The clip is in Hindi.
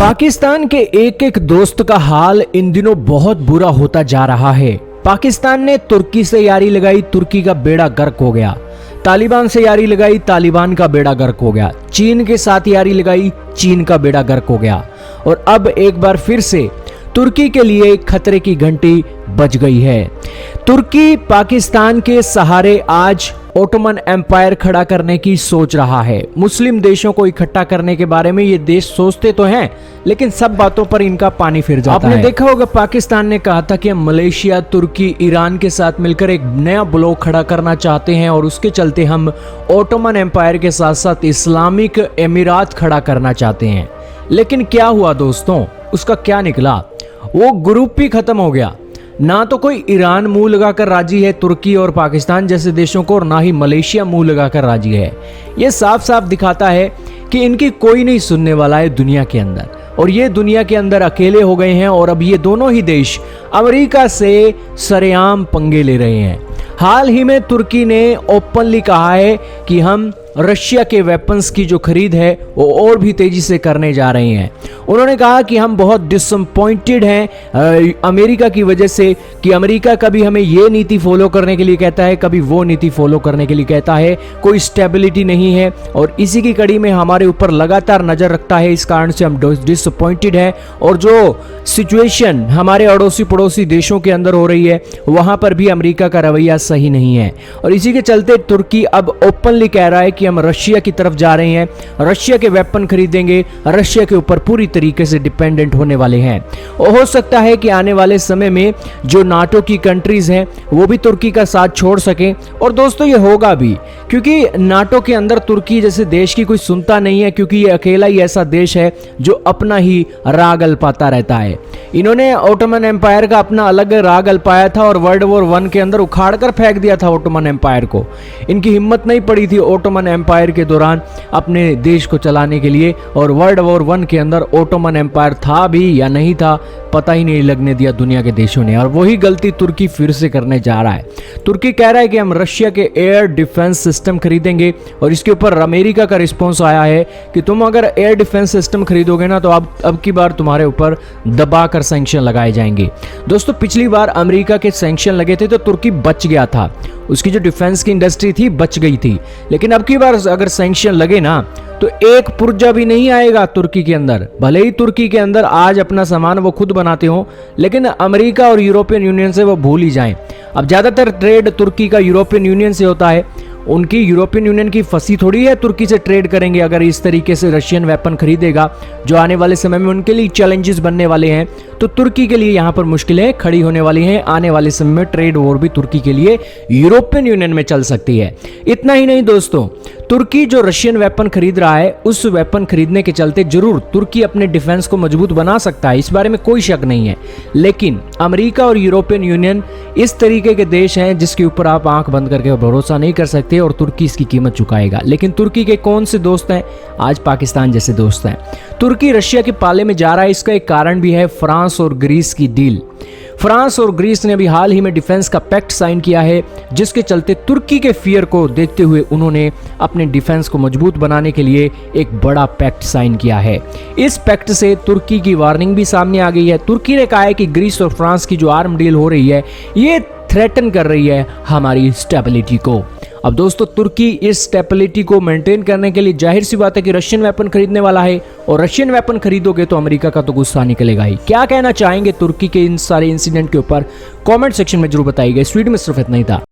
पाकिस्तान के एक एक दोस्त का हाल इन दिनों बहुत बुरा होता जा रहा है। पाकिस्तान ने तुर्की से यारी लगाई, तुर्की का बेड़ा गर्क हो गया। तालिबान से यारी लगाई, तालिबान का बेड़ा गर्क हो गया। चीन के साथ यारी लगाई, चीन का बेड़ा गर्क हो गया। और अब एक बार फिर से तुर्की के लिए खतरे की घंटी बज गई है। तुर्की पाकिस्तान के सहारे आज ओटोमन एम्पायर खड़ा करने की सोच रहा है। मुस्लिम देशों को इकट्ठा करने के बारे में ये देश सोचते तो हैं, लेकिन सब बातों पर इनका पानी फिर जाता है। आपने देखा होगा पाकिस्तान ने कहा था कि हम मलेशिया, तुर्की, ईरान के साथ मिलकर एक नया ब्लॉक खड़ा करना चाहते हैं और उसके चलते हम ओटोमन एम्पायर के साथ साथ इस्लामिक अमीरात खड़ा करना चाहते हैं। लेकिन क्या हुआ दोस्तों, उसका क्या निकला? वो ग्रुप ही खत्म हो गया। ना तो कोई ईरान मुंह लगाकर राजी है तुर्की और पाकिस्तान जैसे देशों को, और ना ही मलेशिया मुंह लगाकर राजी है। ये साफ साफ दिखाता है कि इनकी कोई नहीं सुनने वाला है दुनिया के अंदर, और ये दुनिया के अंदर अकेले हो गए हैं। और अब ये दोनों ही देश अमेरिका से सरेआम पंगे ले रहे हैं। हाल ही में तुर्की ने ओपनली कहा है कि हम रशिया के वेपन्स की जो खरीद है वो और भी तेजी से करने जा रहे हैं। उन्होंने कहा कि हम बहुत डिसअपॉइंटेड हैं अमेरिका की वजह से, कि अमेरिका कभी हमें ये नीति फॉलो करने के लिए कहता है, कभी वो नीति फॉलो करने के लिए कहता है। कोई स्टेबिलिटी नहीं है और इसी की कड़ी में हमारे ऊपर लगातार नजर रखता है। इस कारण से हम डिसअपॉइंटेड हैं और जो सिचुएशन हमारे अड़ोसी पड़ोसी देशों के अंदर हो रही है वहां पर भी अमेरिका का रवैया सही नहीं है। और इसी के चलते तुर्की अब ओपनली कह रहा है कि हम रशिया की तरफ जा रहे हैं, रशिया के वेपन खरीदेंगे, रशिया के ऊपर पूरी तरीके से डिपेंडेंट होने वाले हैं। और हो सकता है कि आने वाले समय में जो नाटो की कंट्रीज हैं वो भी तुर्की का साथ छोड़ सकें। और दोस्तों ये होगा भी, क्योंकि नाटो के अंदर तुर्की जैसे देश की कोई सुनता नहीं है, क्योंकि ये अकेला ही ऐसा देश है जो अपना ही राग अल्पाता रहता है। इन्होंने ओटोमन एम्पायर का अपना अलग राग अल्पाया था और वर्ल्ड वॉर 1 के अंदर उखाड़ कर फेंक दिया था ओटोमन एम्पायर को। इनकी हिम्मत नहीं पड़ी थी ओटोमन एम्पायर के दौरान अपने देश को चलाने के लिए, और वर्ल्ड वॉर 1 के अंदर ओटोमन एम्पायर था भी या नहीं था पता ही नहीं लगने दिया दुनिया के देशों ने। और वही गलती तुर्की फिर से करने जा रहा है। तुर्की कह रहा है कि हम रशिया के एयर डिफेंस सिस्टम खरीदेंगे, और इसके ऊपर अमेरिका का रिस्पॉन्स आया है कि तुम अगर एयर डिफेंस सिस्टम खरीदोगे ना तो अब की बार तुम्हारे ऊपर दबाकर सैंक्शन लगाए जाएंगे। दोस्तों पिछली बार अमेरिका के सैंक्शन लगे थे तो तुर्की बच गया था, उसकी जो डिफेंस की इंडस्ट्री थी बच गई थी। लेकिन अब की बार अगर सैंक्शन लगे ना तो एक पुर्जा भी नहीं आएगा तुर्की के अंदर। भले ही तुर्की के अंदर आज अपना सामान वो खुद बनाते हो, लेकिन अमेरिका और यूरोपियन यूनियन से वो भूल ही जाएं। अब ज्यादातर ट्रेड तुर्की का यूरोपियन यूनियन से होता है। उनकी यूरोपियन यूनियन की फंसी थोड़ी है तुर्की से ट्रेड करेंगे अगर इस तरीके से रशियन वेपन खरीदेगा, जो आने वाले समय में उनके लिए चैलेंजेस बनने वाले हैं। तो तुर्की के लिए यहाँ पर मुश्किलें खड़ी होने वाली हैं। आने वाले समय में ट्रेड वॉर भी तुर्की के लिए यूरोपियन यूनियन में चल सकती है। इतना ही नहीं दोस्तों, तुर्की जो रशियन वेपन खरीद रहा है उस वेपन खरीदने के चलते जरूर तुर्की अपने डिफेंस को मजबूत बना सकता है, इस बारे में कोई शक नहीं है। लेकिन अमेरिका और यूरोपियन यूनियन इस तरीके के देश हैं जिसके ऊपर आप आंख बंद करके भरोसा नहीं कर सकते, और तुर्की इसकी कीमत चुकाएगा। लेकिन तुर्की के कौन से दोस्त हैं? आज पाकिस्तान जैसे दोस्त हैं। तुर्की रशिया के पाले में जा रहा है, इसका एक कारण भी है फ्रांस और ग्रीस की डील। फ्रांस और ग्रीस ने अभी हाल ही में डिफेंस का पैक्ट साइन किया है, जिसके चलते तुर्की के फियर को देखते हुए उन्होंने अपने डिफेंस को मजबूत बनाने के लिए एक बड़ा पैक्ट साइन किया है। इस पैक्ट से तुर्की की वार्निंग भी सामने आ गई है। तुर्की ने कहा है कि ग्रीस और फ्रांस की जो आर्म डील हो रही है ये थ्रेटन कर रही है हमारी स्टेबिलिटी को। अब दोस्तों तुर्की इस स्टेबिलिटी को मेंटेन करने के लिए जाहिर सी बात है कि रशियन वेपन खरीदने वाला है, और रशियन वेपन खरीदोगे तो अमेरिका का तो गुस्सा निकलेगा ही। क्या कहना चाहेंगे तुर्की के इन सारे इंसिडेंट के ऊपर? कमेंट सेक्शन में जरूर बताइएगा। इस वीडियो में सिर्फ इतना ही था।